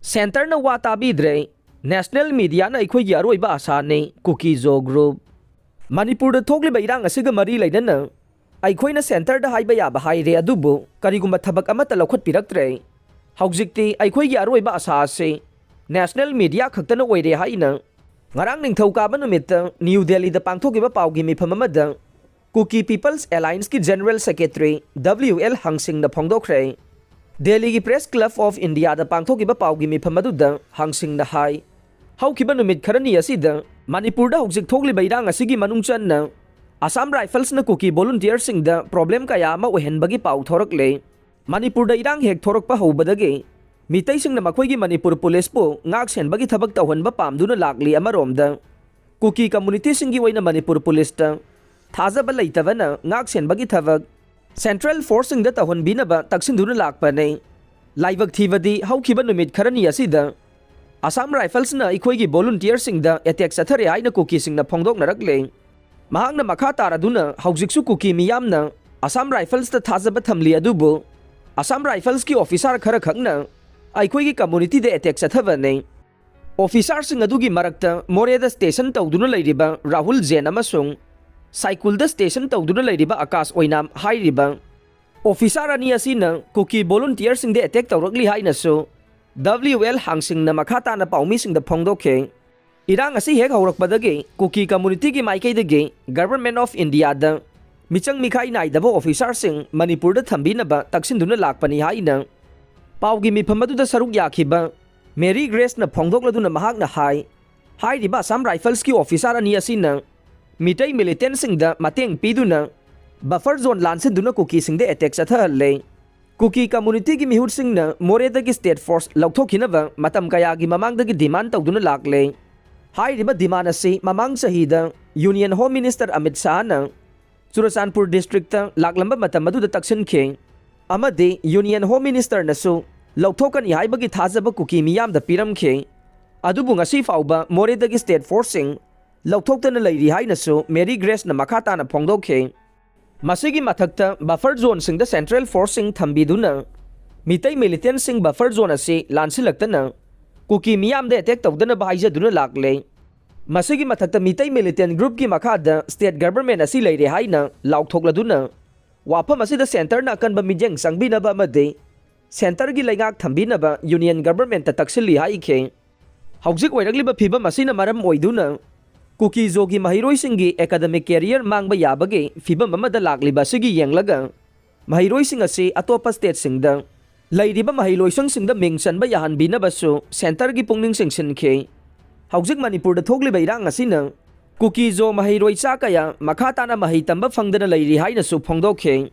Center na wa Tabidre, National Media na Eikhoigi Aroiba Ashani, Kuki zo group. Manipur da thokliba irang asiga mari lainana, Eikhoi na center da haiba yaba haire adubu, karigumba thabak amata laukhot piraktre. Haujikti Eikhoigi Aroiba Ashasi, National Media khaktana oire haina. Ngarang ningthauka numita New Delhi da pangthokiba paugi mifam amada, Kuki People's Alliance ki General Secretary W.L. Hangsing na phongdokre. Delhi ki Press Club of India da pangthokiba paugi mifam aduda Hangsing na hai. Haukiba numit kharani asida Manipur da hojik thokliba irang asigi manungchan na Assam Rifles na Kuki volunteer sing da problem kaya ma ohenbagi pau thorakle. Manipur da irang hek thorakpa hobadage Mitai sing na makhoigi Manipur Police po ngak senbagi thabak tawhanba pamduna lakli amaromda. Kuki community singi waina Manipur Police ta thazaba leitavana ngak senbagi thabak Central Force da tawhanbinaba taksinduna lakpa nei. Laibak thivadi haukiba numit kharani asida Assam Rifles na Eikhoigi volunteer sing da attack sathare aina Kuki sing na phongdok narakle. Mahang na makha taraduna haujiksu Kuki miyam na Assam Rifles ta thazaba thamli adubu Assam Rifles ki officer khara khakna Eikhoigi community de attack sathaba nei. Officer sing adugi marakta Moreda station tawduna leiriba Rahul Jain amasung Cycle da station tawduna leiriba Akash oinam hairiba. Officer ani asina Kuki volunteer sing de attack tawrakli haina so W.L. Hangsing na makata na paumi sing da phongdokhe. Irang asi hek haurakpadage Kuki community ki maikaidage Government of India da michang mikhai naidaba officer sing Manipur da thambinaba taksinduna lakpani haina. Paugi mifam aduda saruk yakhiba Mary Grace na phongdokladuna mahak na hai riba Assam Rifles ki officer ani asina mitai militant sing da mateng piduna buffer zone lansinduna Kuki sing de attack sathalle. Kuki community ki mihur sing na Moreda ki state force lauthokhinaba matam kaya gi mamang dagi demand tawduna lakle. Hai riba demand asi mamang sahida Union Home Minister Amit Shah na Churasanpur district ta laklamba matam aduda taksinkhe. Amade Union Home Minister nasu lauthokani haibagi thazaba Kuki miyam da piramkhe. Adubu ngasi fauba Moreda ki state forcing lauthokdana leiri hainasu Mary Grace na makata na phongdokhe. Masigi mathakta buffer zone sing da Central Forcing thambiduna mitai militant sing buffer zone asi lansilaktana Kuki miyam de attack tawdana bahaijaduna lakle. Masigi mathakta mitai militant group ki makhada state government asi leire haina lauthokladuna wafam asida center na kanba mijeng sangbinaba amade center gi leingak thambinaba union government ta taksili haikhe. Haujik oiragliba phibam asina maram oiduna Kuki zogi mahiroi singi academic career mangba yabage fibam amada lakliba sigi yenglaga mahiroi sing asi atopa state singda leiriba mahiloi sing da mingsan ba yahan binabasu center gi pungning singsinkhe. Haujik Manipur da thokliba irang asina Kuki zo mahiroi cha kaya makhata na mahi tamba phangdana leiri haina su phongdokhe.